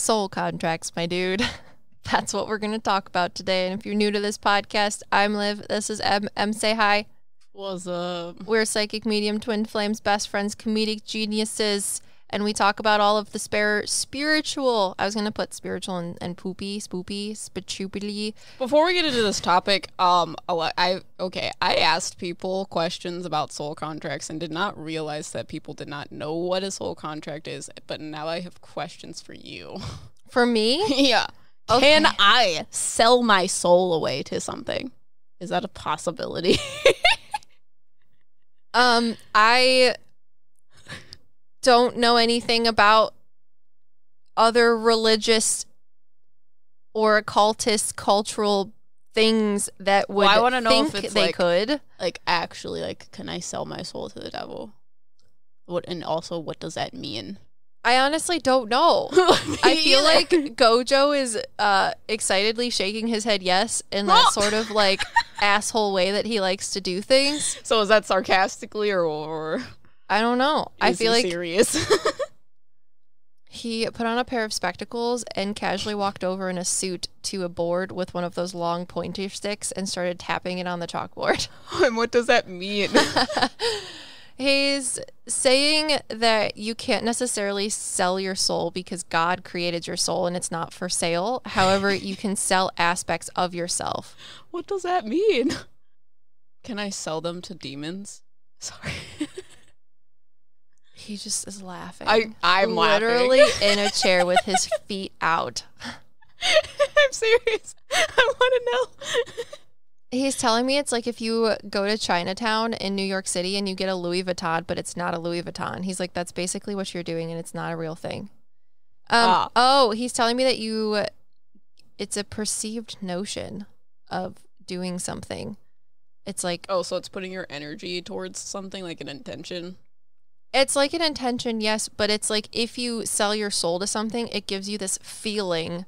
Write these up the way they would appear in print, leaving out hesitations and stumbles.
Soul contracts, my dude. That's what we're going to talk about today. And if you're new to this podcast, I'm Liv. This is Em. Em, say hi. What's up? We're psychic medium, twin flames, best friends, comedic geniuses, and we talk about all of the spiritual. I was going to put spiritual and poopy, spoopy, spachoopily. Before we get into this topic, I asked people questions about soul contracts and did not realize that people did not know what a soul contract is, but now I have questions for you. For me? Yeah. Okay. Can I sell my soul away to something? Is that a possibility? I don't know anything about other religious or occultist cultural things that would I want to know think if it's they could. Like, actually, can I sell my soul to the devil? And also, what does that mean? I honestly don't know. I feel like Gojo is excitedly shaking his head yes in that sort of like asshole way that he likes to do things. So is that sarcastically or I don't know. I feel like serious. He put on a pair of spectacles and casually walked over in a suit to a board with one of those long pointer sticks and started tapping it on the chalkboard. And what does that mean? He's saying that you can't necessarily sell your soul because God created your soul and it's not for sale. However, you can sell aspects of yourself. What does that mean? Can I sell them to demons? Sorry. He just is laughing. I'm literally laughing. in a chair with his feet out. I'm serious. I want to know. He's telling me it's like if you go to Chinatown in New York City and you get a Louis Vuitton, but it's not a Louis Vuitton. He's like, that's basically what you're doing and it's not a real thing. Oh, he's telling me that it's a perceived notion of doing something. It's like... Oh, so it's putting your energy towards something, like an intention? It's like an intention, yes, but it's like if you sell your soul to something, it gives you this feeling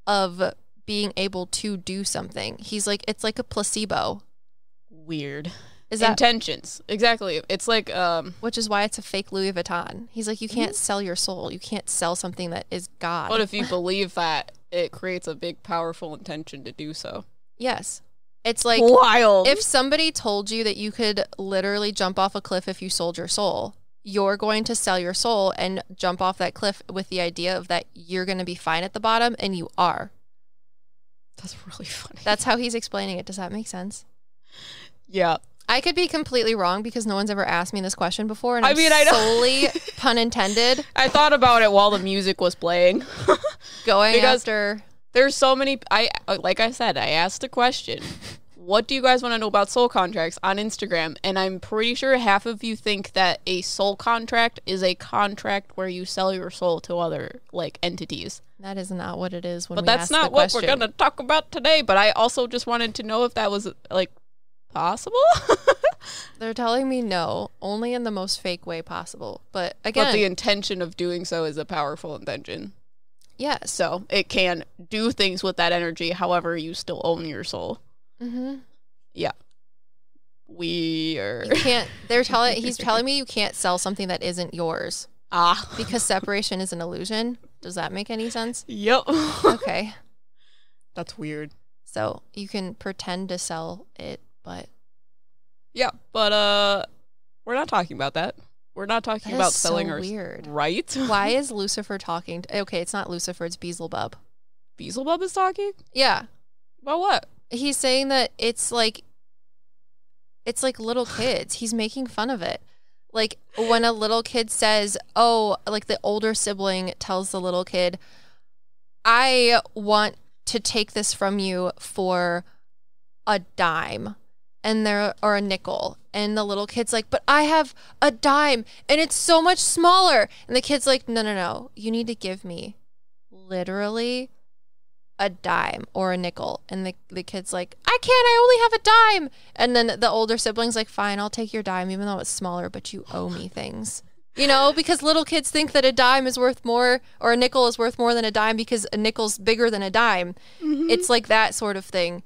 of being able to do something. He's like, it's like a placebo. Weird. Is that intentions? Exactly. It's like which is why it's a fake Louis Vuitton. He's like, you can't sell your soul. You can't sell something that is God. But if you believe that, it creates a big, powerful intention to do so. Yes. It's like wild. If somebody told you that you could literally jump off a cliff if you sold your soul, you're going to sell your soul and jump off that cliff with the idea of that you're going to be fine at the bottom, and you are. That's really funny. That's how he's explaining it. Does that make sense? Yeah. I could be completely wrong because no one's ever asked me this question before, and I know. Solely, pun intended. I thought about it while the music was playing. There's so many... like I said, I asked a question. What do you guys want to know about soul contracts on Instagram? And I'm pretty sure half of you think that a soul contract is a contract where you sell your soul to other like entities. That is not what it is. But that's not what we're going to talk about today. But I also just wanted to know if that was like possible. They're telling me no, only in the most fake way possible. But again, Yes. So it can do things with that energy. However, you still own your soul. Mm-hmm. Yeah. Weird. You can't. He's telling me you can't sell something that isn't yours. Because separation is an illusion. Does that make any sense? Yep. Okay. That's weird. So you can pretend to sell it, but yeah, but we're not talking about that. We're not talking about selling our weird. Right? Why is Lucifer talking? Okay, it's not Lucifer, it's Beelzebub. Beelzebub is talking? Yeah. About what? He's saying that it's like little kids. He's making fun of it. Like when a little kid says, oh, like the older sibling tells the little kid, I want to take this from you for a dime or a nickel. And the little kid's like, but I have a dime and it's so much smaller. And the kid's like, no. You need to give me literally a dime or a nickel. And the kid's like, I can't, I only have a dime. And then the older sibling's like, fine, I'll take your dime even though it's smaller, but you owe me things. You know, because little kids think that a dime is worth more or a nickel is worth more than a dime because a nickel's bigger than a dime. Mm-hmm. It's like that sort of thing.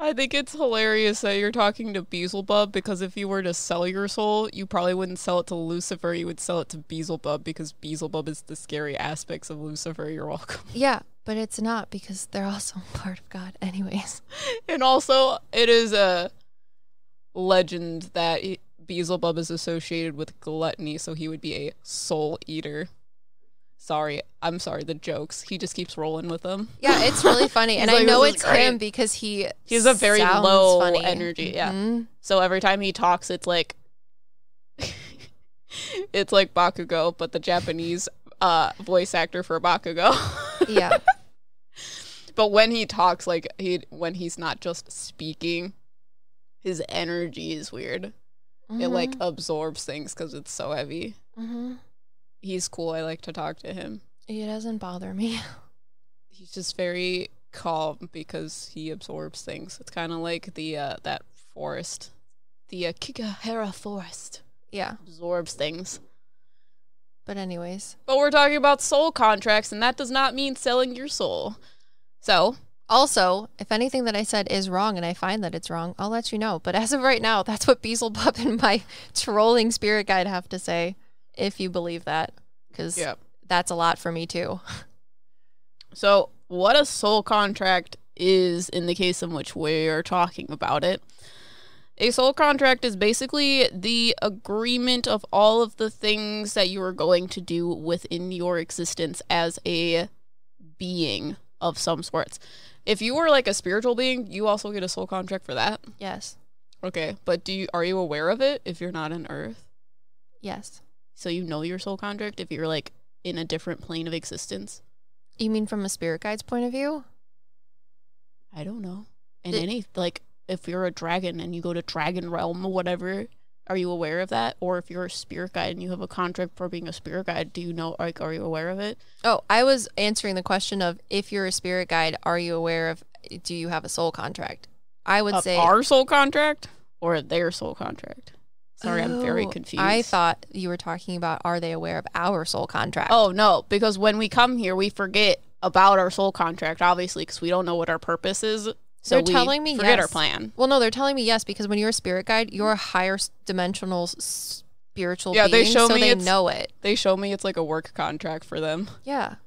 I think it's hilarious that you're talking to Beelzebub, because if you were to sell your soul, you probably wouldn't sell it to Lucifer. You would sell it to Beelzebub, because Beelzebub is the scary aspects of Lucifer. You're welcome. Yeah, but it's not, because they're also part of God anyways. And also, it is a legend that Beelzebub is associated with gluttony, so he would be a soul eater. I'm sorry, the jokes. He just keeps rolling with them. Yeah, it's really funny. And like, I know "This is it's great." him because he He's a very sounds low funny. energy, yeah. Mhm. So every time he talks, it's like it's like Bakugo, but the Japanese voice actor for Bakugo. Yeah. But when he talks, like when he's not just speaking, his energy is weird. It like absorbs things because it's so heavy. Mm-hmm. He's cool. I like to talk to him. It doesn't bother me. He's just very calm because he absorbs things. It's kind of like the that forest, the Kikahara forest. Yeah. Absorbs things. But anyways. But we're talking about soul contracts, and that does not mean selling your soul. So, Also, if anything that I said is wrong and I find that it's wrong, I'll let you know. But as of right now, that's what Beelzebub and my trolling spirit guide have to say, if you believe that. Because that's a lot for me, too. So, what a soul contract is in the case in which we are talking about it. A soul contract is basically the agreement of all of the things that you are going to do within your existence as a being of some sorts. If you are like a spiritual being, you also get a soul contract for that. Yes. Okay, but are you aware of it if you're not on Earth? Yes. So you know your soul contract if you're like in a different plane of existence? You mean from a spirit guide's point of view? I don't know. And like if you're a dragon and you go to Dragon Realm or whatever, are you aware of that? Or if you're a spirit guide and you have a contract for being a spirit guide, do you know, like, are you aware of it? Oh, I was answering the question of, if you're a spirit guide, are you aware of, do you have a soul contract? I would say our soul contract or their soul contract? Sorry, I'm very confused. I thought you were talking about, are they aware of our soul contract? Oh, no, because when we come here, we forget about our soul contract, obviously, because we don't know what our purpose is. So they're telling me forget yes. our plan. Well, no, they're telling me yes, because when you're a spirit guide, you're a higher dimensional spiritual being, they show so me they know it. They show me it's like a work contract for them. Yeah.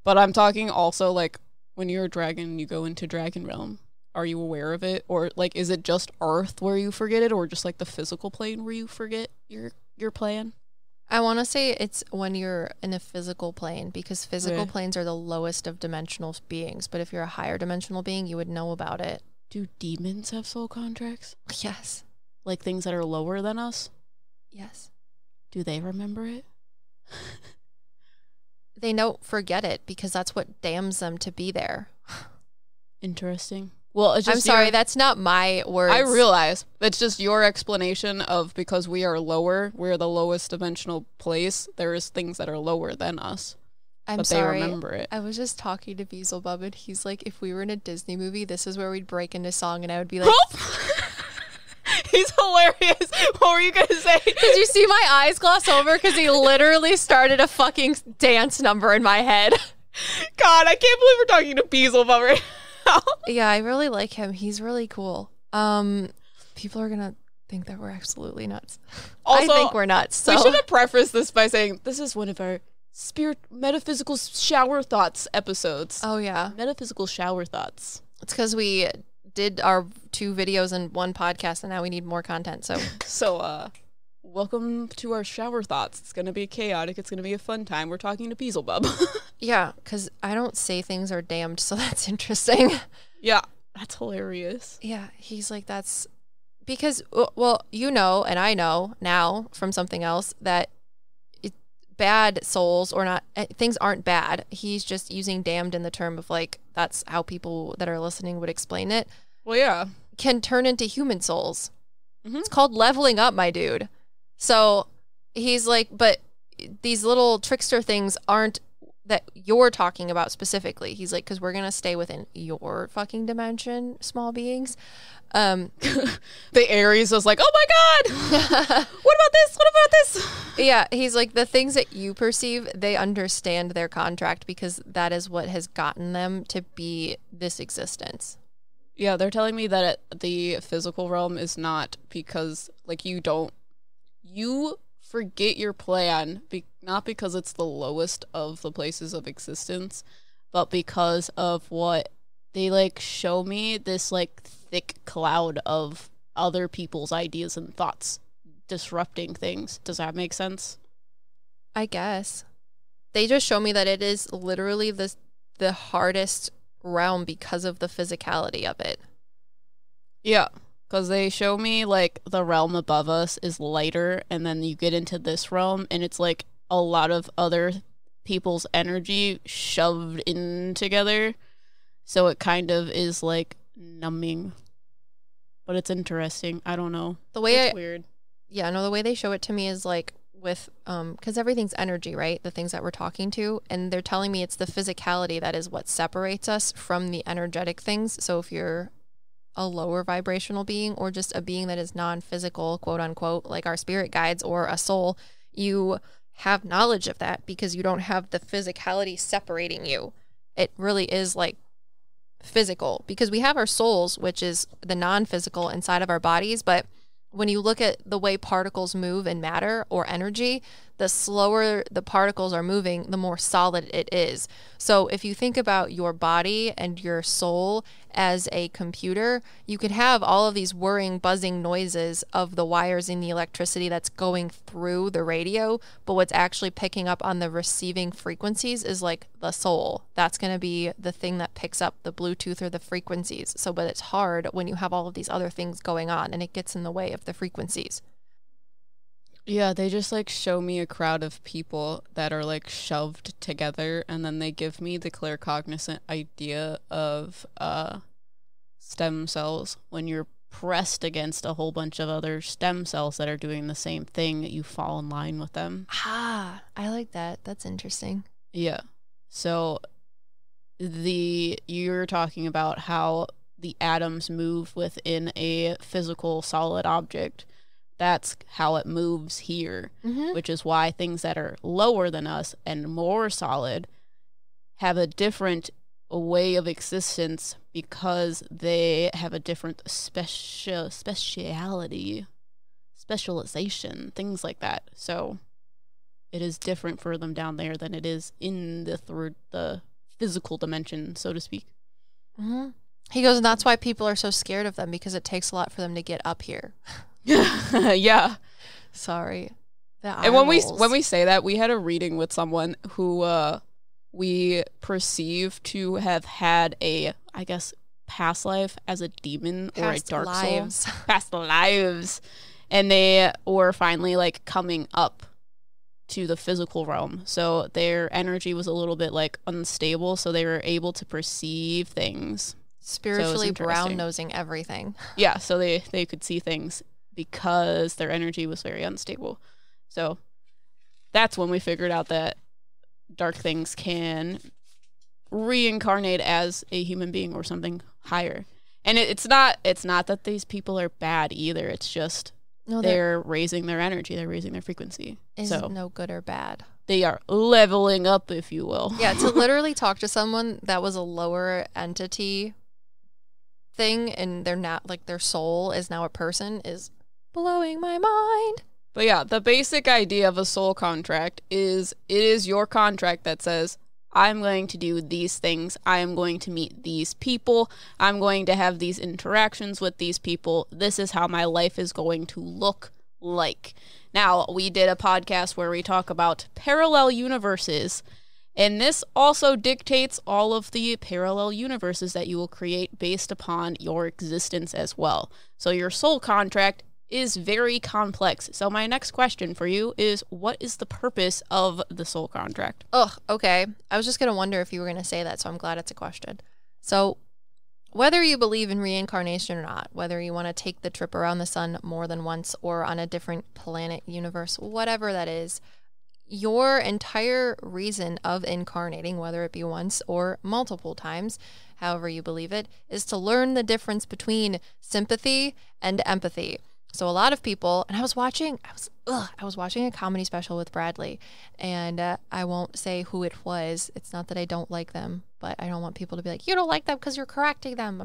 But I'm talking also like when you're a dragon, you go into Dragon Realm. Are you aware of it? Or like, is it just Earth where you forget it, or just like the physical plane where you forget your plan? I want to say it's when you're in a physical plane, because physical planes are the lowest of dimensional beings. But if you're a higher dimensional being, you would know about it. Do demons have soul contracts? Yes. Like things that are lower than us? Yes. Do they remember it? They don't forget it, because that's what damns them to be there. Interesting. Well, it's just I'm sorry, that's not my words. I realize. It's just your explanation of, because we are lower, we're the lowest dimensional place, there is things that are lower than us. I'm sorry. They remember it. I was just talking to Beelzebub, and he's like, if we were in a Disney movie, this is where we'd break into song, and I would be like... He's hilarious. What were you going to say? Did you see my eyes gloss over? Because he literally started a fucking dance number in my head. God, I can't believe we're talking to Beelzebub right now. Yeah, I really like him. He's really cool. People are gonna think that we're absolutely nuts. Also, I think we're nuts. So. We should have prefaced this by saying this is one of our metaphysical shower thoughts episodes. Oh yeah, metaphysical shower thoughts. It's because we did our 2 videos in one podcast, and now we need more content. So, welcome to our shower thoughts. It's gonna be chaotic. It's gonna be a fun time. We're talking to Beelzebub. Yeah, because I don't say things are damned, so that's interesting. Yeah, that's hilarious. Yeah, he's like, that's because, well, you know, and I know now from something else that bad souls or not, things aren't bad. He's just using damned in the term of like, that's how people that are listening would explain it. Well, yeah. Can turn into human souls. Mm-hmm. It's called leveling up, my dude. So he's like, but these little trickster things aren't that you're talking about specifically. He's like, because we're going to stay within your fucking dimension, small beings. The Aries was like, oh my God, what about this? What about this? Yeah, he's like, the things that you perceive, they understand their contract, because that is what has gotten them to be this existence. Yeah, they're telling me that the physical realm is not because, like, you forget your plan, not because it's the lowest of the places of existence, but because of what they, like, show me this, like, thick cloud of other people's ideas and thoughts disrupting things. Does that make sense? I guess. They just show me that it is literally the hardest realm because of the physicality of it. Yeah, because they show me, like, the realm above us is lighter, and then you get into this realm, and it's, like, a lot of other people's energy shoved in together, so it kind of is, like, numbing. But it's interesting. I don't know. The way it's weird. Yeah, no, the way they show it to me is, like, with because everything's energy, right? The things that we're talking to, and they're telling me it's the physicality that is what separates us from the energetic things. So if you're a lower vibrational being or just a being that is non-physical, quote unquote, like our spirit guides or a soul, you have knowledge of that because you don't have the physicality separating you. It really is like physical because we have our souls, which is the non-physical inside of our bodies, but when you look at the way particles move in matter or energy, the slower the particles are moving, the more solid it is. So if you think about your body and your soul as a computer, you could have all of these whirring, buzzing noises of the wires in the electricity that's going through the radio, but what's actually picking up on the receiving frequencies is like the soul. That's going to be the thing that picks up the Bluetooth or the frequencies. So, but it's hard when you have all of these other things going on and it gets in the way of the frequencies. Yeah, they just, like, show me a crowd of people that are, like, shoved together, and then they give me the claircognizant idea of stem cells. When you're pressed against a whole bunch of other stem cells that are doing the same thing, you fall in line with them. Ah, I like that. That's interesting. Yeah. So you're talking about how the atoms move within a physical solid object. That's how it moves here, which is why things that are lower than us and more solid have a different way of existence because they have a different specialization, things like that. So it is different for them down there than it is in the physical dimension, so to speak. He goes, and that's why people are so scared of them because it takes a lot for them to get up here. Yeah. Sorry. And when we say that, we had a reading with someone who we perceive to have had a, I guess, past life as a demon or a dark soul. Past lives. And they were finally, like, coming up to the physical realm. So their energy was a little bit, like, unstable, so they were able to perceive things. Spiritually brown-nosing everything. Yeah, so they could see things because their energy was very unstable. So that's when we figured out that dark things can reincarnate as a human being or something higher. And it's not that these people are bad either. It's just they're raising their energy. They're raising their frequency. So no good or bad. They are leveling up, if you will. Yeah, to literally talk to someone that was a lower entity thing and they're not, like, their soul is now a person is blowing my mind. But yeah, the basic idea of a soul contract is it is your contract that says, I'm going to do these things. I am going to meet these people. I'm going to have these interactions with these people. This is how my life is going to look like. Now, we did a podcast where we talk about parallel universes, and this also dictates all of the parallel universes that you will create based upon your existence as well. So your soul contract is very complex. So my next question for you is, what is the purpose of the soul contract? Ugh, okay. I was just going to wonder if you were going to say that, so I'm glad it's a question. So whether you believe in reincarnation or not, whether you want to take the trip around the sun more than once or on a different planet, universe, whatever that is, your entire reason of incarnating, whether it be once or multiple times, however you believe it, is to learn the difference between sympathy and empathy. So a lot of people, and I was watching a comedy special with Bradley, and I won't say who it was. It's not that I don't like them, but I don't want people to be like, you don't like them because you're correcting them.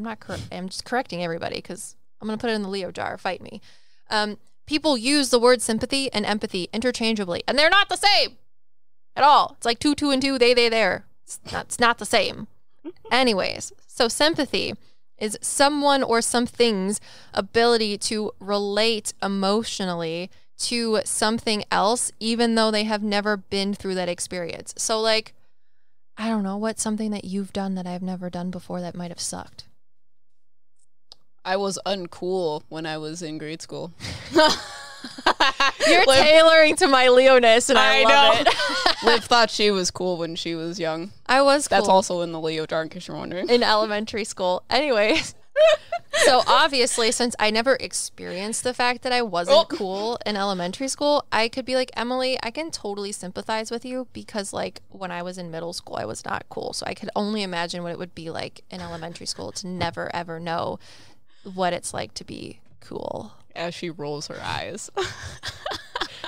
I'm just correcting everybody because I'm going to put it in the Leo jar. Fight me. People use the word sympathy and empathy interchangeably, and they're not the same at all. It's like two and two, they, there. It's not the same. Anyways, so sympathy is someone or something's ability to relate emotionally to something else, even though they have never been through that experience. So, like, I don't know, what's something that you've done that I've never done before that might have sucked? I was uncool when I was in grade school. You're tailoring to my Leoness, and I love it. Liv thought she was cool when she was young. I was cool. That's also in the Leo jar, in case you're wondering. In elementary school. Anyways. So obviously, since I never experienced the fact that I wasn't cool in elementary school, I could be like, Emily, I can totally sympathize with you because, like, when I was in middle school, I was not cool. So I could only imagine what it would be like in elementary school to never, ever know what it's like to be cool. As she rolls her eyes.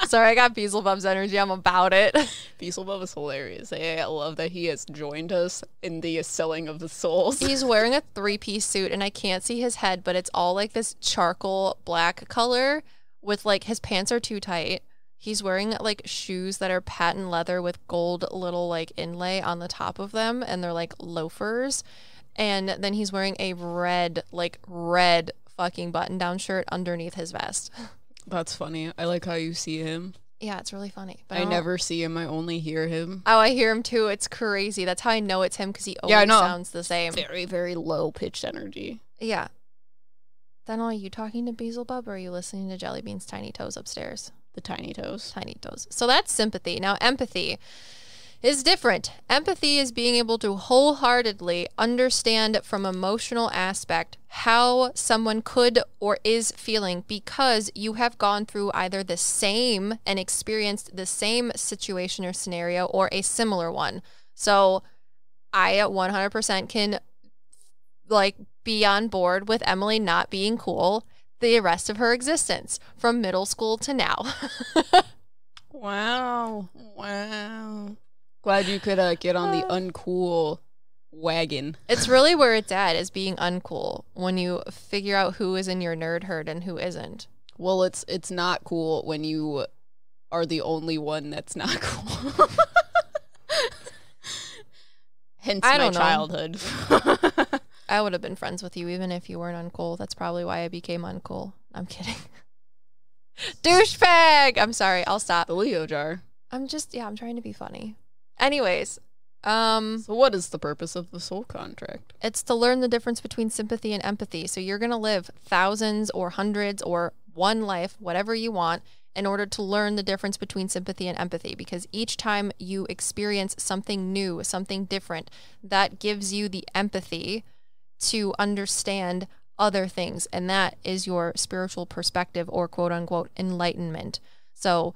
Sorry, I got Beelzebub's energy. I'm about it. Beelzebub is hilarious. I love that he has joined us in the selling of the souls. He's wearing a 3-piece suit, and I can't see his head, but it's all like this charcoal black color with, like, his pants are too tight. He's wearing, like, shoes that are patent leather with gold little, like, inlay on the top of them, and they're, like, loafers. And then he's wearing a red fucking button-down shirt underneath his vest. That's funny. I like how you see him. Yeah, it's really funny. But I never see him. I only hear him. Oh, I hear him too. It's crazy. That's how I know it's him, because he always sounds the same. Very, very low-pitched energy. Yeah. Then are you talking to Beelzebub, or are you listening to Jellybean's Tiny Toes upstairs? The Tiny Toes. Tiny Toes. So that's sympathy. Now, empathy is different. Empathy is being able to wholeheartedly understand from emotional aspect how someone could or is feeling because you have gone through either the same and experienced the same situation or scenario or a similar one. So I 100% can, like, be on board with Emily not being cool the rest of her existence from middle school to now. Wow. Glad you could get on the uncool wagon. It's really where it's at, is being uncool, when you figure out who is in your nerd herd and who isn't. Well, it's not cool when you are the only one that's not cool. Hence my childhood. I would have been friends with you even if you weren't uncool. That's probably why I became uncool. I'm kidding. Douchebag! I'm sorry. I'll stop. The Leo jar. I'm trying to be funny. Anyways, so what is the purpose of the soul contract? It's to learn the difference between sympathy and empathy. So you're going to live thousands or hundreds or one life, whatever you want, in order to learn the difference between sympathy and empathy, because each time you experience something new, something different, that gives you the empathy to understand other things, and that is your spiritual perspective, or quote unquote enlightenment. So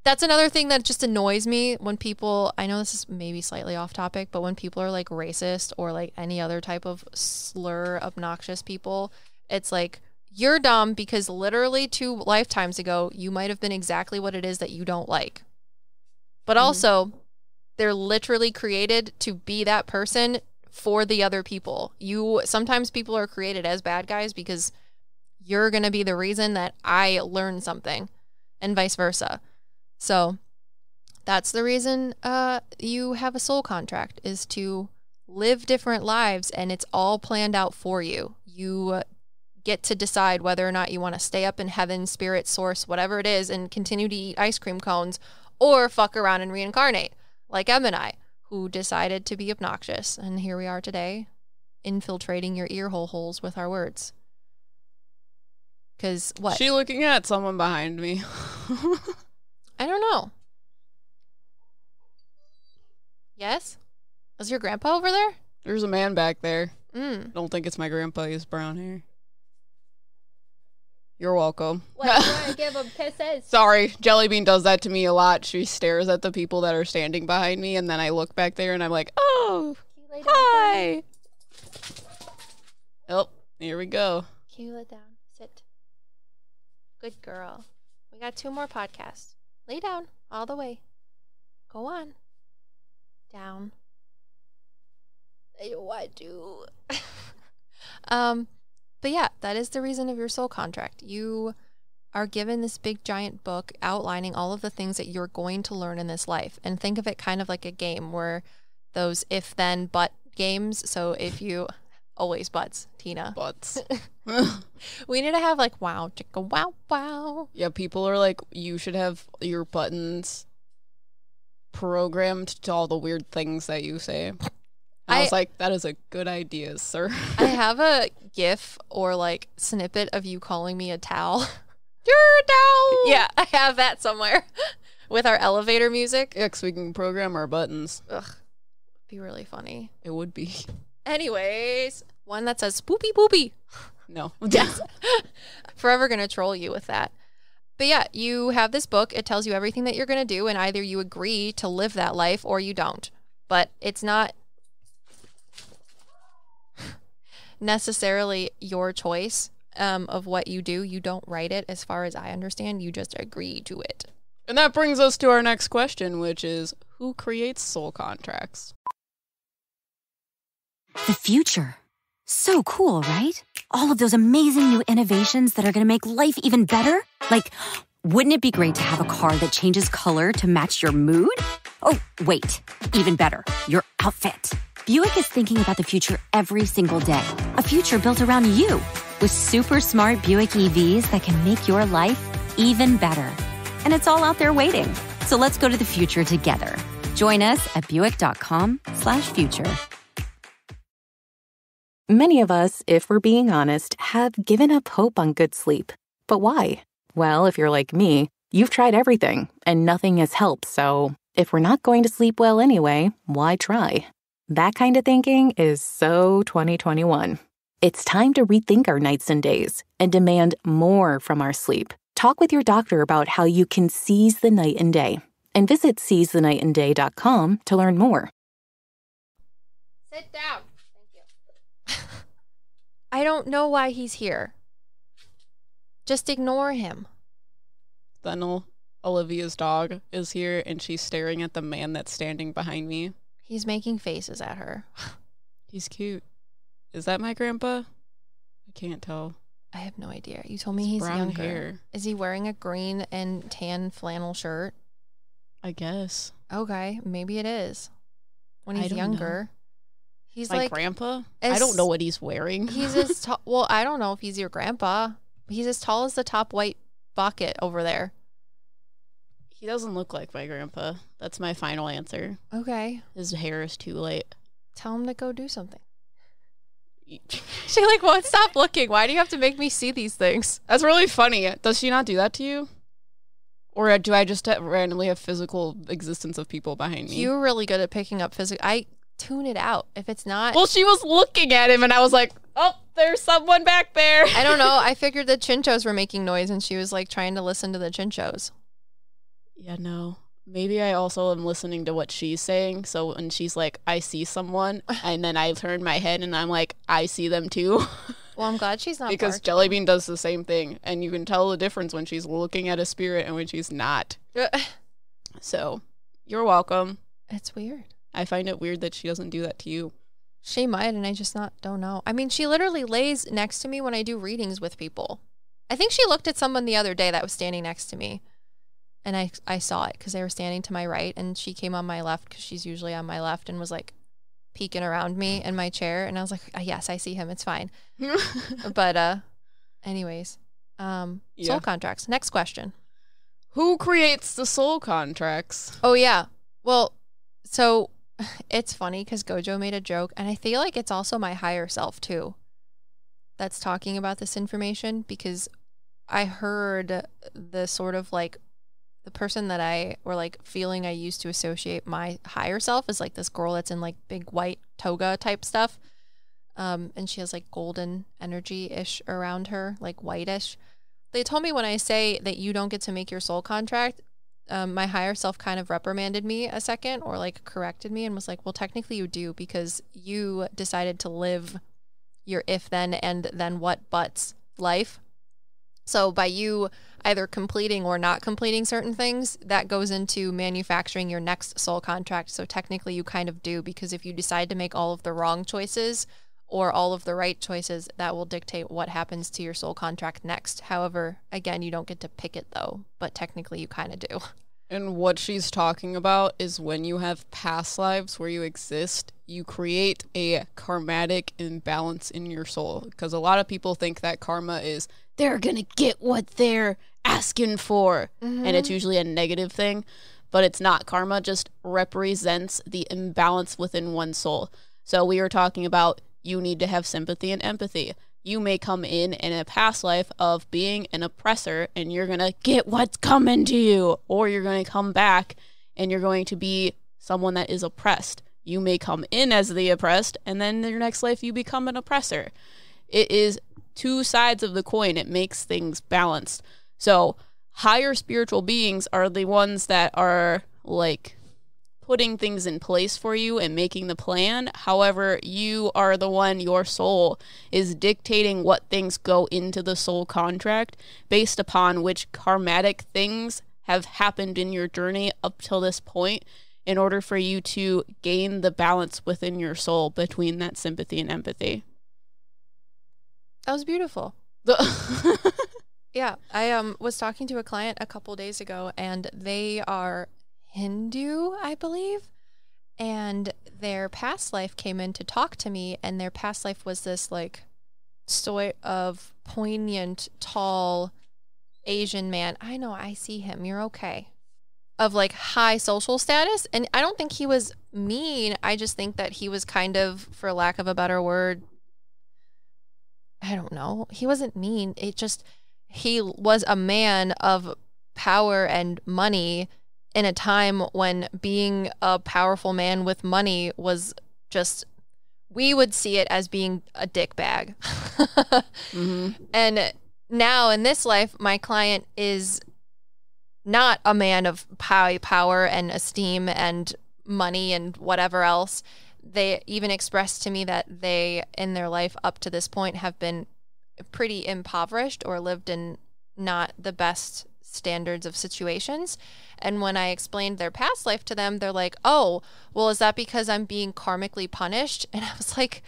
that's another thing that just annoys me when people, I know this is maybe slightly off topic, but when people are like racist or like any other type of slur, obnoxious people, it's like, you're dumb because literally 2 lifetimes ago, you might have been exactly what it is that you don't like. But also, they're literally created to be that person for the other people. Sometimes people are created as bad guys because you're going to be the reason that I learn something, and vice versa. So that's the reason you have a soul contract, is to live different lives, and it's all planned out for you. You get to decide whether or not you want to stay up in heaven, spirit, source, whatever it is, and continue to eat ice cream cones, or fuck around and reincarnate, like Em and I, who decided to be obnoxious. And here we are today, infiltrating your ear holes with our words. Because what? She looking at someone behind me. I don't know. Yes? Is your grandpa over there? There's a man back there. I don't think it's my grandpa. He has brown hair. You're welcome. Like, you want to give him kisses? Sorry, Jellybean does that to me a lot. She stares at the people that are standing behind me, and then I look back there, and I'm like, oh, hi. Oh, here we go. Can you lay down? Sit. Good girl. We got 2 more podcasts. Lay down all the way. Go on. Down. What do? But yeah, that is the reason of your soul contract. You are given this big giant book outlining all of the things that you're going to learn in this life. And think of it kind of like a game where those if then but games. So if you always butts, Tina. Butts. We need to have like wow, chicka wow wow. Yeah, people are like, you should have your buttons programmed to all the weird things that you say. I was like, that is a good idea, sir. I have a GIF or like snippet of you calling me a towel. You're a towel. Yeah, I have that somewhere with our elevator music. Yeah, 'cause we can program our buttons. Ugh, it'd be really funny. It would be. Anyways, one that says poopy poopy. No. Yes. Forever gonna troll you with that. But yeah, you have this book. It tells you everything that you're gonna do, and either you agree to live that life or you don't. But it's not necessarily your choice of what you do. You don't write it, as far as I understand. You just agree to it. And that brings us to our next question, which is, who creates soul contracts? The future. So cool, right? All of those amazing new innovations that are going to make life even better. Like, wouldn't it be great to have a car that changes color to match your mood? Oh, wait, even better, your outfit. Buick is thinking about the future every single day. A future built around you. With super smart Buick EVs that can make your life even better. And it's all out there waiting. So let's go to the future together. Join us at Buick.com/future. Many of us, if we're being honest, have given up hope on good sleep. But why? Well, if you're like me, you've tried everything and nothing has helped. So if we're not going to sleep well anyway, why try? That kind of thinking is so 2021. It's time to rethink our nights and days and demand more from our sleep. Talk with your doctor about how you can seize the night and day. And visit seizethenightanday.com to learn more. Sit down. I don't know why he's here. Just ignore him. Then Olivia's dog is here, and she's staring at the man that's standing behind me. He's making faces at her. He's cute. Is that my grandpa? I can't tell. I have no idea. You told me he's brown younger. hair. Is he wearing a green and tan flannel shirt? I guess. Okay, maybe it is. When he's don't younger. know. He's My like grandpa? I don't know what he's wearing. He's as tall. Well, I don't know if he's your grandpa. He's as tall as the top white bucket over there. He doesn't look like my grandpa. That's my final answer. Okay. His hair is too light. Tell him to go do something. She like won't stop looking. Why do you have to make me see these things? That's really funny. Does she not do that to you? Or do I just randomly have physical existence of people behind me? You're really good at picking up physical. I tune it out. If it's not... Well, she was looking at him and I was like, oh, there's someone back there. I don't know. I figured the chinchos were making noise and she was like trying to listen to the chinchos. Yeah, no. Maybe I also am listening to what she's saying. So when she's like, I see someone, and then I turn my head and I'm like, I see them too. Well, I'm glad she's not because barking. Jellybean does the same thing. And you can tell the difference when she's looking at a spirit and when she's not. So, you're welcome. It's weird. I find it weird that she doesn't do that to you. She might, and I just don't know. I mean, she literally lays next to me when I do readings with people. I think she looked at someone the other day that was standing next to me. And I saw it because they were standing to my right, and she came on my left because she's usually on my left and was like peeking around me in my chair. And I was like, yes, I see him. It's fine. But anyways, soul contracts. Next question. Who creates the soul contracts? Oh, yeah. Well, so it's funny because Gojo made a joke, and I feel like it's also my higher self, too, that's talking about this information, because I heard the sort of like the person that feeling I used to associate my higher self is like this girl that's in like big white toga type stuff. And she has like golden energy-ish around her, like whitish. They told me when I say that you don't get to make your soul contract, my higher self kind of reprimanded me a second or like corrected me and was like, well, technically you do because you decided to live your if then and then what buts life. So by you either completing or not completing certain things, that goes into manufacturing your next soul contract. So technically you kind of do, because if you decide to make all of the wrong choices or all of the right choices, that will dictate what happens to your soul contract next. However, again, you don't get to pick it though, but technically you kind of do. And what she's talking about is when you have past lives where you exist, you create a karmatic imbalance in your soul. Because a lot of people think that karma is they're going to get what they're asking for. And it's usually a negative thing, but it's not. Karma just represents the imbalance within one's soul. So we were talking about you need to have sympathy and empathy. You may come in a past life of being an oppressor and you're going to get what's coming to you, or you're going to come back and you're going to be someone that is oppressed. You may come in as the oppressed and then in your next life you become an oppressor. It is two sides of the coin. It makes things balanced. So higher spiritual beings are the ones that are like putting things in place for you and making the plan. However, you are the one, your soul is dictating what things go into the soul contract based upon which karmatic things have happened in your journey up till this point in order for you to gain the balance within your soul between that sympathy and empathy. That was beautiful. Yeah, I was talking to a client a couple days ago, and they are Hindu, I believe, and their past life came in to talk to me, and their past life was this like sort of poignant, tall Asian man. I know, I see him. You're okay. Of like high social status, and I don't think he was mean. I just think that he was kind of, for lack of a better word, I don't know. He wasn't mean. It just, he was a man of power and money in a time when being a powerful man with money was just, we would see it as being a dick bag. And now in this life, my client is not a man of power and esteem and money and whatever else. They even expressed to me that they, in their life up to this point, have been pretty impoverished or lived in not the best standards of situations. And when I explained their past life to them, they're like, oh, well, is that because I'm being karmically punished? And I was like,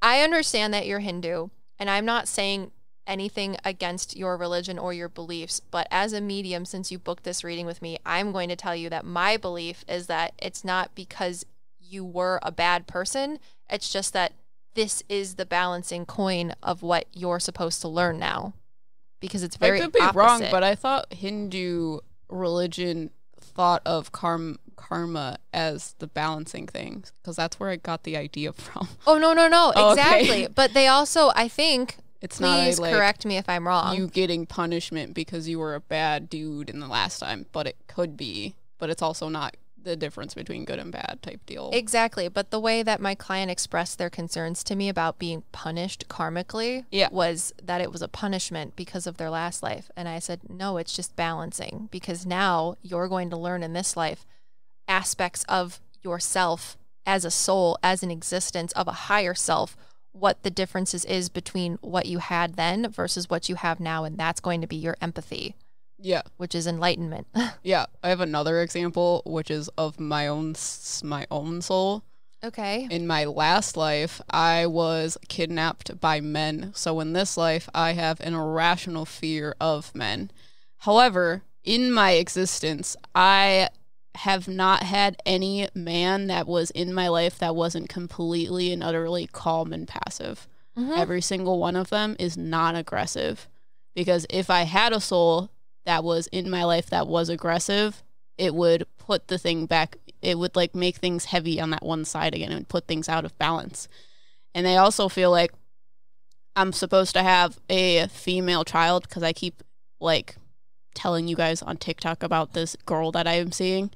I understand that you're Hindu, and I'm not saying anything against your religion or your beliefs, but as a medium, since you booked this reading with me, I'm going to tell you that my belief is that it's not because you were a bad person, it's just that this is the balancing coin of what you're supposed to learn now. Because it's very opposite. I could be wrong, but I thought Hindu religion thought of karma as the balancing thing, because that's where I got the idea from. Oh, no, Oh, exactly. okay. But they also, I think, it's please not correct me if I'm wrong. You getting punishment because you were a bad dude in the last time, but it could be, but it's also not the difference between good and bad type deal. Exactly. But the way that my client expressed their concerns to me about being punished karmically was that it was a punishment because of their last life. And I said, no, it's just balancing, because now you're going to learn in this life aspects of yourself as a soul, as an existence of a higher self, what the differences is between what you had then versus what you have now. And that's going to be your empathy. Yeah. Which is enlightenment. Yeah. I have another example, which is of my own soul. Okay. In my last life, I was kidnapped by men. So in this life, I have an irrational fear of men. However, in my existence, I have not had any man that was in my life that wasn't completely and utterly calm and passive. Every single one of them is non-aggressive. Because if I had a soul that was in my life that was aggressive, it would put the thing back. It would like make things heavy on that one side again. It would put things out of balance. And I also feel like I'm supposed to have a female child, because I keep like telling you guys on TikTok about this girl that I am seeing.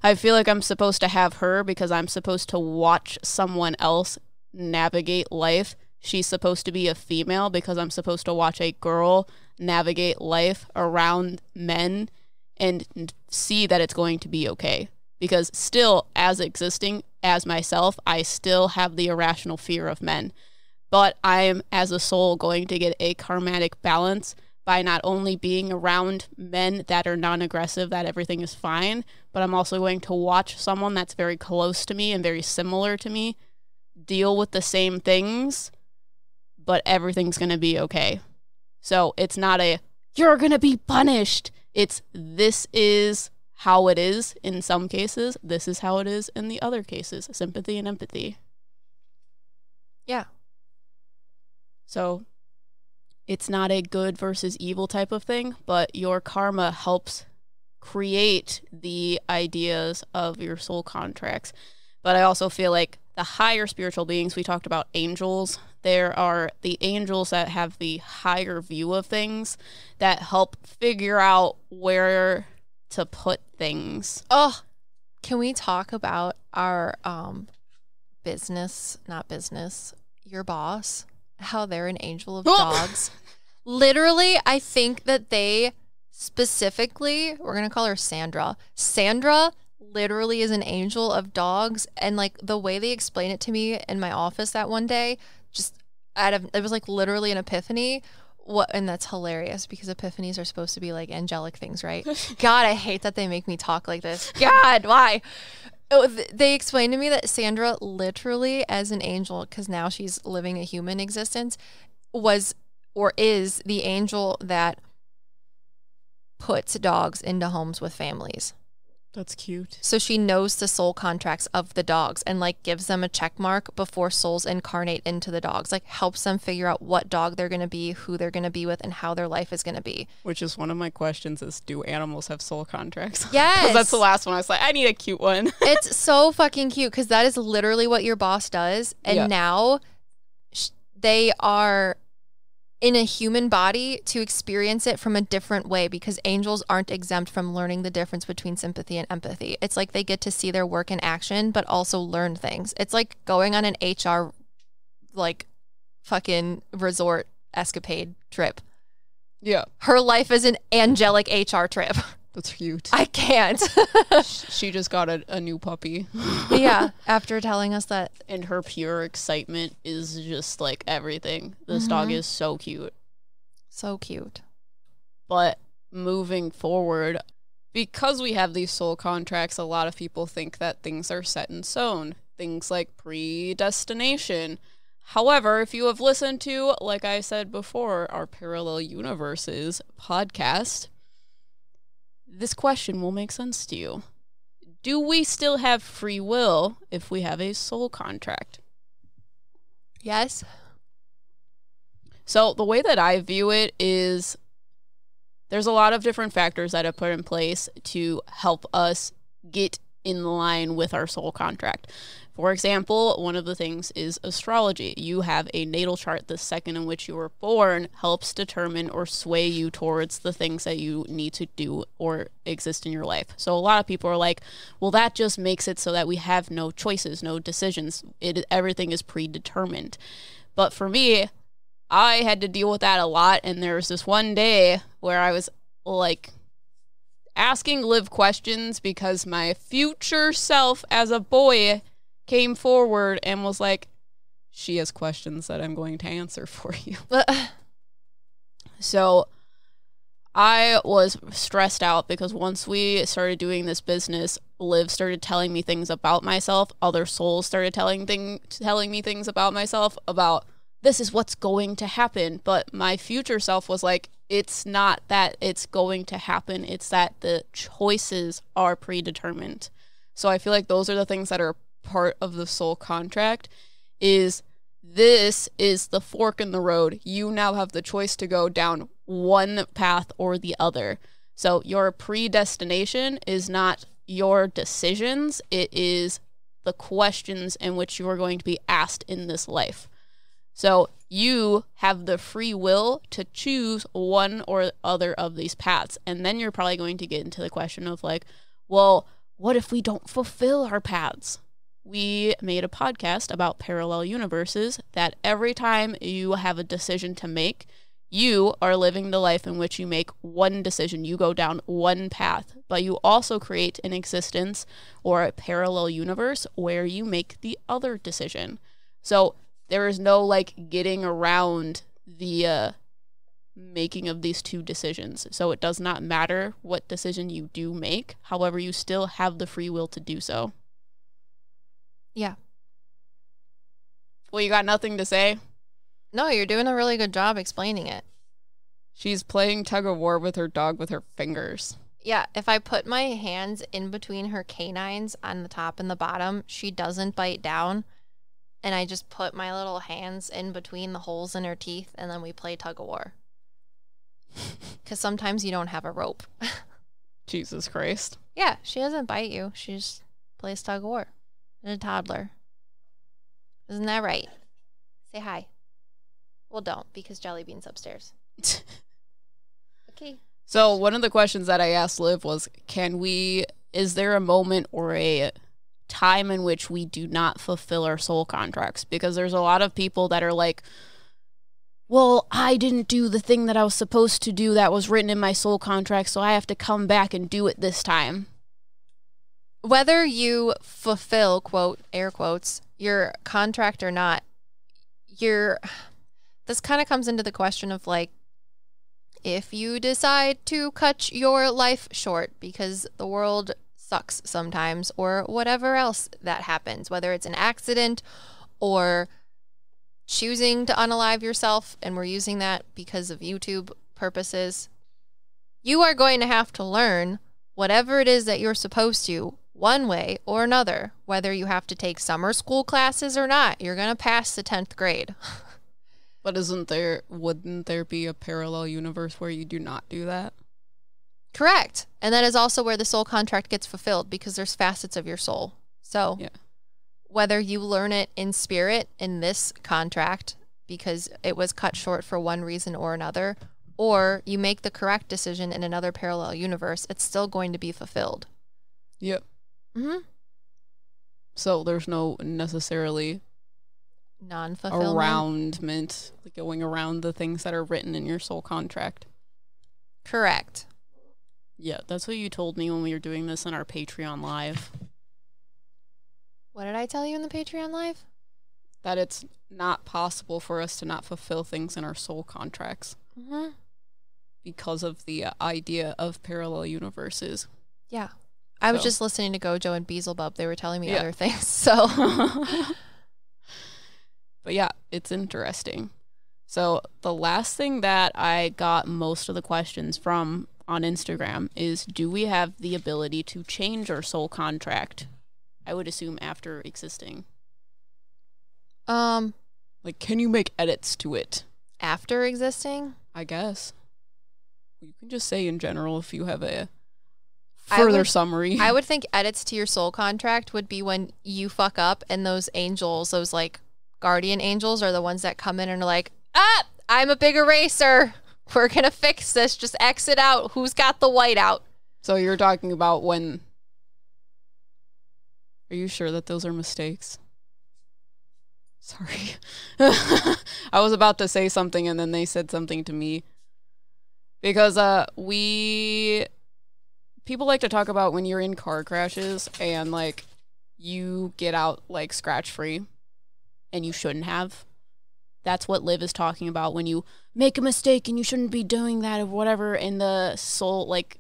I feel like I'm supposed to have her because I'm supposed to watch someone else navigate life. She's supposed to be a female because I'm supposed to watch a girl navigate life around men and see that it's going to be okay. Because still, as existing as myself, I still have the irrational fear of men. But I am, as a soul, going to get a karmatic balance by not only being around men that are non-aggressive, that everything is fine, but I'm also going to watch someone that's very close to me and very similar to me deal with the same things, but everything's going to be okay. So it's not a, you're going to be punished. It's, this is how it is in some cases. This is how it is in the other cases. Sympathy and empathy. Yeah. So it's not a good versus evil type of thing, but your karma helps create the ideas of your soul contracts. But I also feel like the higher spiritual beings, we talked about angels. There are the angels that have the higher view of things that help figure out where to put things. Oh, can we talk about our your boss, how they're an angel of dogs? Literally, I think that they specifically, we're going to call her Sandra. Sandra literally is an angel of dogs, and like the way they explained it to me in my office that one day, just it was like literally an epiphany. And that's hilarious because epiphanies are supposed to be like angelic things, right? God, I hate that they make me talk like this. God, why? They explained to me that Sandra literally, as an angel, because now she's living a human existence, was or is the angel that puts dogs into homes with families. That's cute. So she knows the soul contracts of the dogs and like gives them a check mark before souls incarnate into the dogs, like helps them figure out what dog they're going to be, who they're going to be with, and how their life is going to be. Which is one of my questions is, do animals have soul contracts? Yes. Because that's the last one. I was like, I need a cute one. It's so fucking cute because that is literally what your boss does. And now they are in a human body to experience it from a different way because angels aren't exempt from learning the difference between sympathy and empathy. It's like they get to see their work in action, but also learn things. It's like going on an HR, like, fucking resort escapade trip. Yeah. Her life is an angelic HR trip. That's cute. I can't. She just got a new puppy. Yeah, after telling us that. And her pure excitement is just like everything. This dog is so cute. So cute. But moving forward, because we have these soul contracts, a lot of people think that things are set in stone. Things like predestination. However, if you have listened to, like I said before, our Parallel Universes podcast, this question will make sense to you. Do we still have free will if we have a soul contract? Yes. So the way that I view it is there's a lot of different factors that are put in place to help us get in line with our soul contract. For example, one of the things is astrology. You have a natal chart. The second in which you were born helps determine or sway you towards the things that you need to do or exist in your life. So a lot of people are like, well, that just makes it so that we have no choices, no decisions. Everything is predetermined. But for me, I had to deal with that a lot. And there was this one day where I was like asking Liv questions because my future self as a boy came forward and was like, she has questions that I'm going to answer for you. So I was stressed out because once we started doing this business, Liv started telling me things about myself. Other souls started telling me things about myself, about this is what's going to happen. But my future self was like, it's not that it's going to happen. It's that the choices are predetermined. So I feel like those are the things that are part of the soul contract. Is this is the fork in the road. You now have the choice to go down one path or the other. So your predestination is not your decisions. It is the questions in which you are going to be asked in this life. So you have the free will to choose one or other of these paths. And then you're probably going to get into the question of like, well, what if we don't fulfill our paths? We made a podcast about parallel universes that every time you have a decision to make, you are living the life in which you make one decision. You go down one path, but you also create an existence or a parallel universe where you make the other decision. So there is no like getting around the making of these two decisions. So it does not matter what decision you do make. However, you still have the free will to do so. Yeah. Well, you got nothing to say? No, you're doing a really good job explaining it. She's playing tug of war with her dog with her fingers. Yeah, if I put my hands in between her canines on the top and the bottom, she doesn't bite down. And I just put my little hands in between the holes in her teeth, and then we play tug of war. Because sometimes you don't have a rope. Jesus Christ. Yeah, she doesn't bite you. She just plays tug of war. And a toddler. Isn't that right? Say hi. Well, don't, because Jellybean's upstairs. Okay. So one of the questions that I asked Liv was, is there a moment or a time in which we do not fulfill our soul contracts? Because there's a lot of people that are like, well, I didn't do the thing that I was supposed to do that was written in my soul contract, so I have to come back and do it this time. Whether you fulfill, quote, air quotes, your contract or not, this kind of comes into the question of like, if you decide to cut your life short because the world sucks sometimes or whatever else that happens, whether it's an accident or choosing to unalive yourself, and we're using that because of YouTube purposes, you are going to have to learn whatever it is that you're supposed to one way or another, whether you have to take summer school classes or not. You're going to pass the 10th grade. But wouldn't there be a parallel universe where you do not do that? Correct. And that is also where the soul contract gets fulfilled, because there's facets of your soul. So yeah. Whether you learn it in spirit in this contract because it was cut short for one reason or another, or you make the correct decision in another parallel universe, it's still going to be fulfilled. Yep. Mm-hmm. So there's no necessarily non-fulfillment. Like going around the things that are written in your soul contract. Correct. Yeah, that's what you told me when we were doing this in our Patreon Live. What did I tell you in the Patreon Live? That it's not possible for us to not fulfill things in our soul contracts. Mm-hmm. Because of the idea of parallel universes. Yeah. I was just listening to Gojo and Beelzebub. They were telling me Yeah. other things, so... But yeah, it's interesting. So the last thing that I got most of the questions from on Instagram is, do we have the ability to change our soul contract? I would assume after existing. Like, can you make edits to it? After existing? I guess. You can just say in general if you have a further summary. I would think edits to your soul contract would be when you fuck up and those angels, those like guardian angels, are the ones that come in and are like, I'm a big eraser. We're going to fix this. Just exit out. Who's got the white out? So you're talking about when... Are you sure that those are mistakes? Sorry. I was about to say something and then they said something to me. Because people like to talk about when you're in car crashes and like you get out like scratch free and you shouldn't have. That's what Liv is talking about, when you make a mistake and you shouldn't be doing that or whatever, and the soul, like,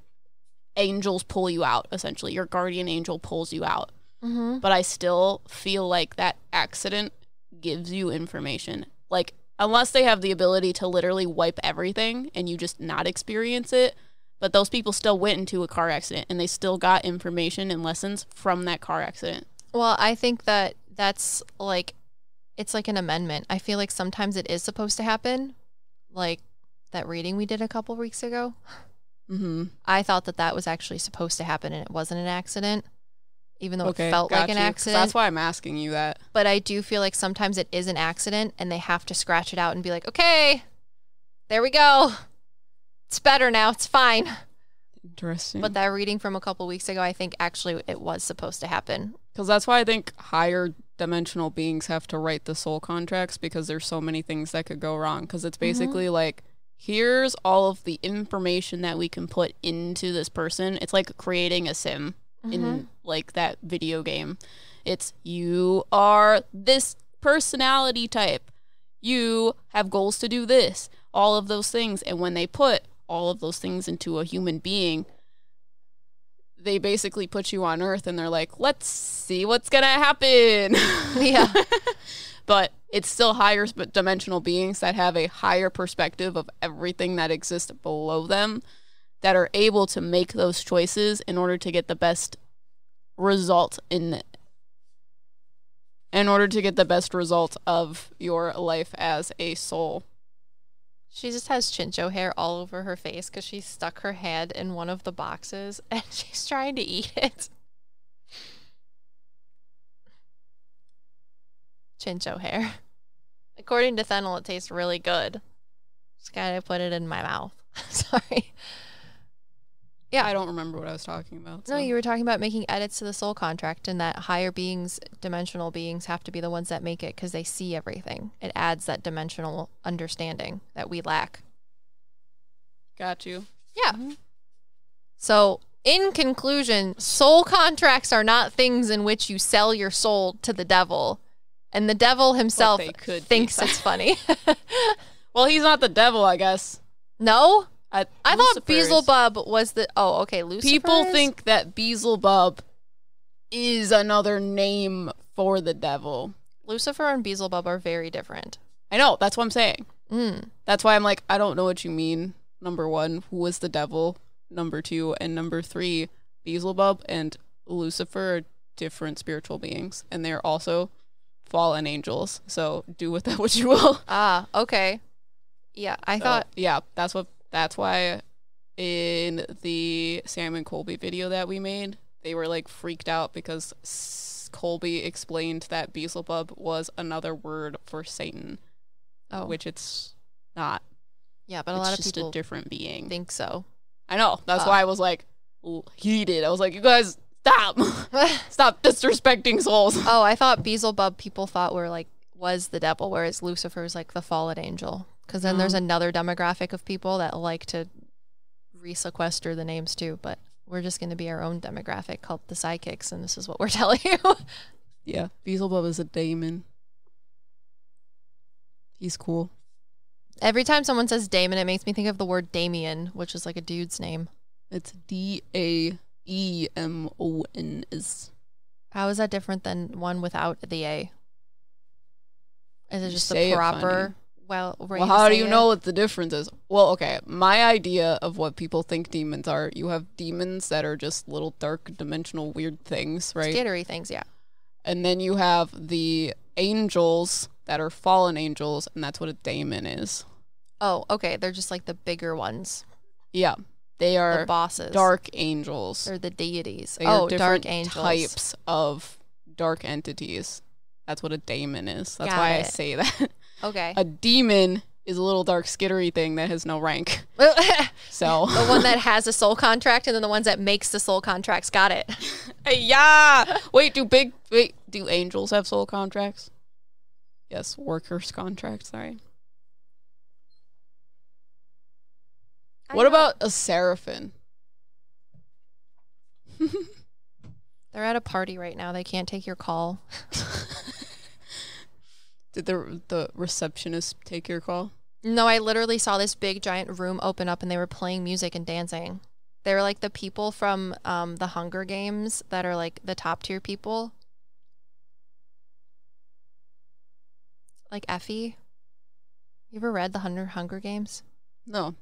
angels pull you out, essentially. Your guardian angel pulls you out. Mm-hmm. But I still feel like that accident gives you information. Like, unless they have the ability to literally wipe everything and you just not experience it, but those people still went into a car accident and they still got information and lessons from that car accident. Well, I think that that's like, it's like an amendment. I feel like sometimes it is supposed to happen. Like that reading we did a couple weeks ago. Mm-hmm. I thought that was actually supposed to happen and it wasn't an accident, even though it felt got like an you. accident. That's why I'm asking you that. But I do feel like sometimes it is an accident and they have to scratch it out and be like, okay, there we go. It's better now. It's fine. Interesting. But that reading from a couple weeks ago, I think actually it was supposed to happen. Because that's why I think higher dimensional beings have to write the soul contracts, because there's so many things that could go wrong. Because it's basically like, here's all of the information that we can put into this person. It's like creating a sim in like that video game. It's, you are this personality type. You have goals to do this. all of those things. And when they put all of those things into a human being, they basically put you on Earth and they're like, let's see what's going to happen. Yeah. But it's still higher dimensional beings that have a higher perspective of everything that exists below them, that are able to make those choices in order to get the best result in order to get the best result of your life as a soul. She just has Chincho hair all over her face because she stuck her hand in one of the boxes and she's trying to eat it. Chincho hair. According to Fennel, it tastes really good. Just gotta put it in my mouth. Sorry. Yeah. I don't remember what I was talking about. No, you were talking about making edits to the soul contract and that higher beings, dimensional beings, have to be the ones that make it because they see everything. It adds that dimensional understanding that we lack. Got you. Yeah. So, in conclusion, soul contracts are not things in which you sell your soul to the devil. And the devil himself thinks it's funny. Well, he's not the devil, I guess. No? I thought Lucifer Beelzebub was the... Oh, okay, Lucifer People is? think that Beelzebub is another name for the devil. Lucifer and Beelzebub are very different. I know, that's what I'm saying. Mm. That's why I'm like, I don't know what you mean. Number 1, who was the devil? Number 2, and number 3, Beelzebub and Lucifer are different spiritual beings. And they're also fallen angels. So do with that what you will. Ah, okay. Yeah, I thought... Yeah, that's why in the Sam and Colby video that we made, they were like freaked out because Colby explained that Beelzebub was another word for Satan, which it's not. Yeah, but a lot of just people a different being. think so. I know. That's why I was like heated. I was like, you guys, stop. Stop disrespecting souls. Oh, I thought Beelzebub people thought was the devil, whereas Lucifer is like the fallen angel. Because then there's another demographic of people that like to resequester the names too. But we're just going to be our own demographic called the Psychics, and this is what we're telling you. Yeah, Beelzebub is a daemon. He's cool. Every time someone says Damon, it makes me think of the word Damien, which is like a dude's name. It's Daemon. How is that different than one without the A? Is it just Say the it proper... funny. Well, how do you know what the difference is? Well, okay, my idea of what people think demons are, you have demons that are just little dark dimensional weird things, right? Skittery things, yeah. And then you have the angels that are fallen angels, and that's what a daemon is. Oh, okay. They're just like the bigger ones. Yeah. They are the bosses. Dark angels. They're the deities. They are dark different angels. types of dark entities. That's what a daemon is. That's why I say that. Okay. A demon is a little dark skittery thing that has no rank. So the one that has a soul contract and then the ones that makes the soul contracts. Got it. Yeah. Do angels have soul contracts? Yes, workers contracts, sorry. What about a seraphim? They're at a party right now. They can't take your call. Did the receptionist take your call? No, I literally saw this big giant room open up and they were playing music and dancing. They were like the people from the Hunger Games that are like the top tier people. Like Effie. You ever read the Hunger Games? No.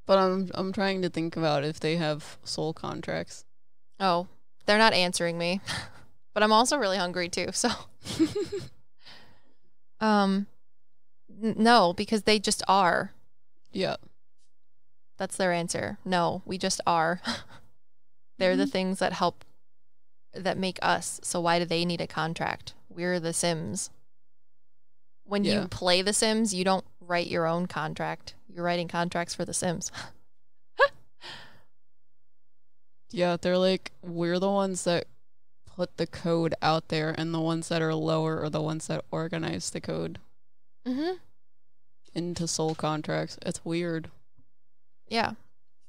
But I'm trying to think about if they have soul contracts. Oh, they're not answering me. But I'm also really hungry too, so no, because they just are. Yeah. That's their answer. No, we just are. They're the things that make us. So why do they need a contract? We're the Sims. When you play the Sims, you don't write your own contract. You're writing contracts for the Sims. Yeah, they're like, we're the ones that put the code out there, and the ones that are lower are the ones that organize the code into soul contracts. It's weird. Yeah,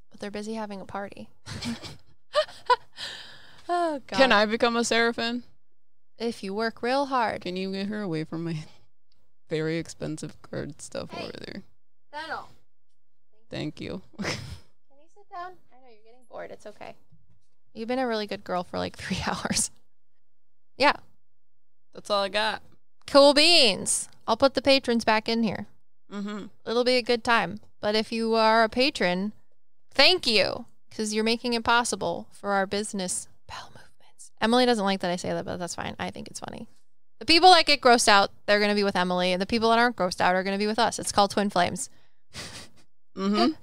but they're busy having a party. Oh, God. Can I become a seraphim? If you work real hard. Can you get her away from my very expensive card stuff over there? Fennel. Thank you. Can you sit down? I know you're getting bored. It's okay. You've been a really good girl for like 3 hours. Yeah. That's all I got. Cool beans. I'll put the patrons back in here. Mm-hmm. It'll be a good time. But if you are a patron, thank you, because you're making it possible for our business bowel movements. Emily doesn't like that I say that, but that's fine. I think it's funny. The people that get grossed out, they're going to be with Emily, and the people that aren't grossed out are going to be with us. It's called Twin Flames. Mm-hmm.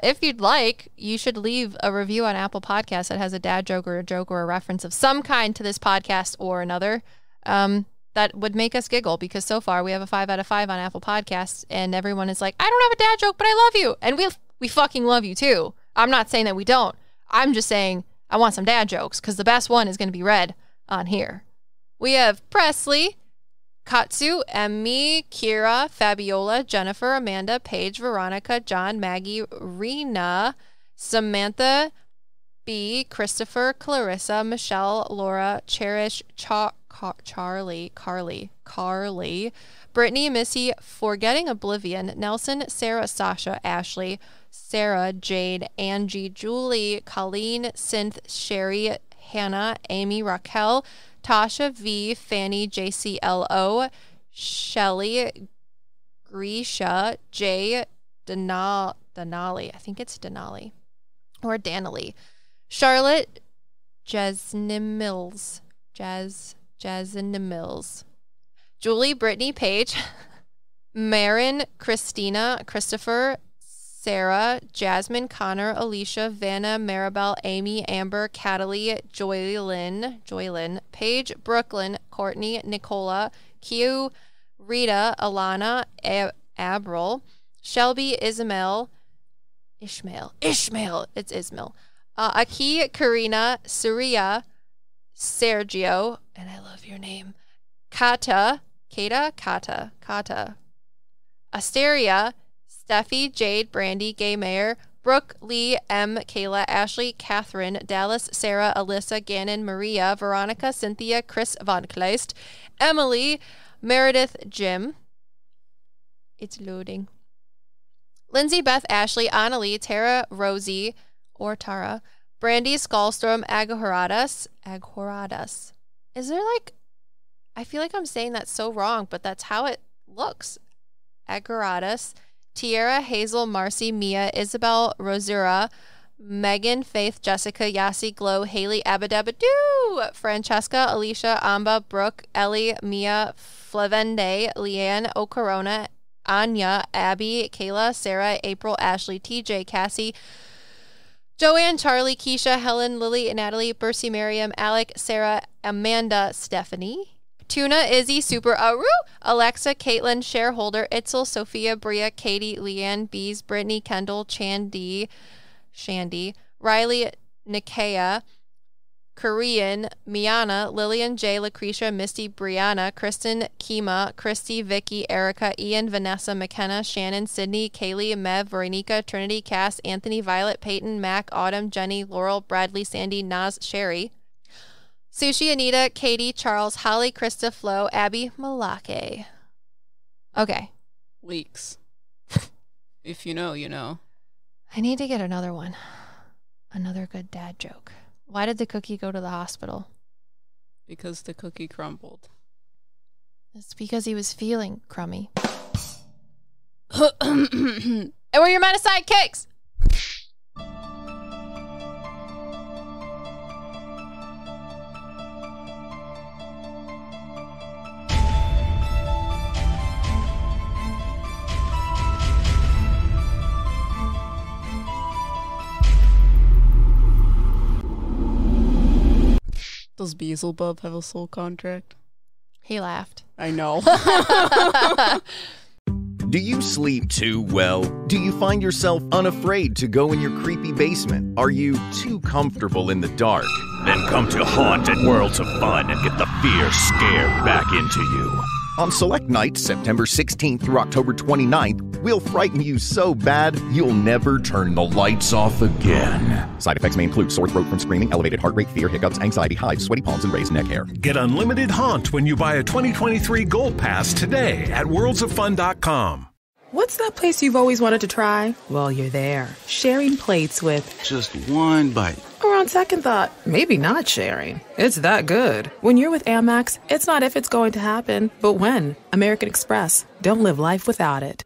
If you'd like, you should leave a review on Apple Podcasts that has a dad joke or a reference of some kind to this podcast or another. That would make us giggle, because so far we have a 5 out of 5 on Apple Podcasts, and everyone is like, I don't have a dad joke, but I love you. And we fucking love you too. I'm not saying that we don't. I'm just saying I want some dad jokes, because the best one is going to be read on here. We have Presley, Katsu, Emmy, Kira, Fabiola, Jennifer, Amanda, Paige, Veronica, John, Maggie, Rena, Samantha, B, Christopher, Clarissa, Michelle, Laura, Cherish, Charlie, Carly, Brittany, Missy, Forgetting Oblivion, Nelson, Sarah, Sasha, Ashley, Sarah, Jade, Angie, Julie, Colleen, Synth, Sherry, Hannah, Amy, Raquel, Tasha, V, Fanny, JCLO, Shelly, Grisha, Jay, Denali, I think it's Denali, or Danali, Charlotte, Jasmine Mills, Julie, Brittany, Paige, Marin, Christina, Christopher, Sarah, Jasmine, Connor, Alicia, Vanna, Maribel, Amy, Amber, Cataly, Joylyn, Paige, Brooklyn, Courtney, Nicola, Q, Rita, Alana, Abril, Shelby, Ishmael, it's Ismail, Aki, Karina, Surya, Sergio, and I love your name, Kata, Asteria, Steffi, Jade, Brandy, Gay Mayer, Brooke, Lee, M, Kayla, Ashley, Catherine, Dallas, Sarah, Alyssa, Gannon, Maria, Veronica, Cynthia, Chris Von Kleist, Emily, Meredith, Jim. It's loading. Lindsay, Beth, Ashley, Annalie, Tara, Rosie, or Tara, Brandy, Skullstorm, Aghoradas. Is there like, I feel like I'm saying that so wrong, but that's how it looks. Aghoradas. Tierra, Hazel, Marcy, Mia, Isabel, Rosura, Megan, Faith, Jessica, Yassi, Glow, Haley, Abadabadoo, Francesca, Alicia, Amba, Brooke, Ellie, Mia, Flavende, Leanne, Ocorona, Anya, Abby, Kayla, Sarah, April, Ashley, TJ, Cassie, Joanne, Charlie, Keisha, Helen, Lily, Natalie, Bercy, Miriam, Alec, Sarah, Amanda, Stephanie, Tuna, Izzy, Super Aru, Alexa, Caitlin, Shareholder, Itzel, Sophia, Bria, Katie, Leanne, Bees, Brittany, Kendall, Shandy, Riley, Nikea, Korean, Miana, Lillian, J, Lucretia, Misty, Brianna, Kristen, Kima, Christy, Vicky, Erica, Ian, Vanessa, McKenna, Shannon, Sydney, Kaylee, Mev, Veronica, Trinity, Cass, Anthony, Violet, Peyton, Mac, Autumn, Jenny, Laurel, Bradley, Sandy, Naz, Sherry, Sushi, Anita, Katie, Charles, Holly, Krista, Flo, Abby, Malake. Okay. Leaks. If you know, you know. I need to get another one. Another good dad joke. Why did the cookie go to the hospital? Because the cookie crumbled. It's because he was feeling crummy. And we're your meta sidekicks. Does Beelzebub have a soul contract? He laughed. I know. Do you sleep too well? Do you find yourself unafraid to go in your creepy basement? Are you too comfortable in the dark? Then come to Haunted Worlds of Fun and get the fear scared back into you. On select nights, September 16th through October 29th, we'll frighten you so bad, you'll never turn the lights off again. Side effects may include sore throat from screaming, elevated heart rate, fear, hiccups, anxiety, hives, sweaty palms, and raised neck hair. Get unlimited haunt when you buy a 2023 Gold Pass today at worldsoffun.com. What's that place you've always wanted to try? Well, you're there, sharing plates with just one bite. Or on second thought, maybe not sharing. It's that good. When you're with Amex, it's not if it's going to happen, but when. American Express. Don't live life without it.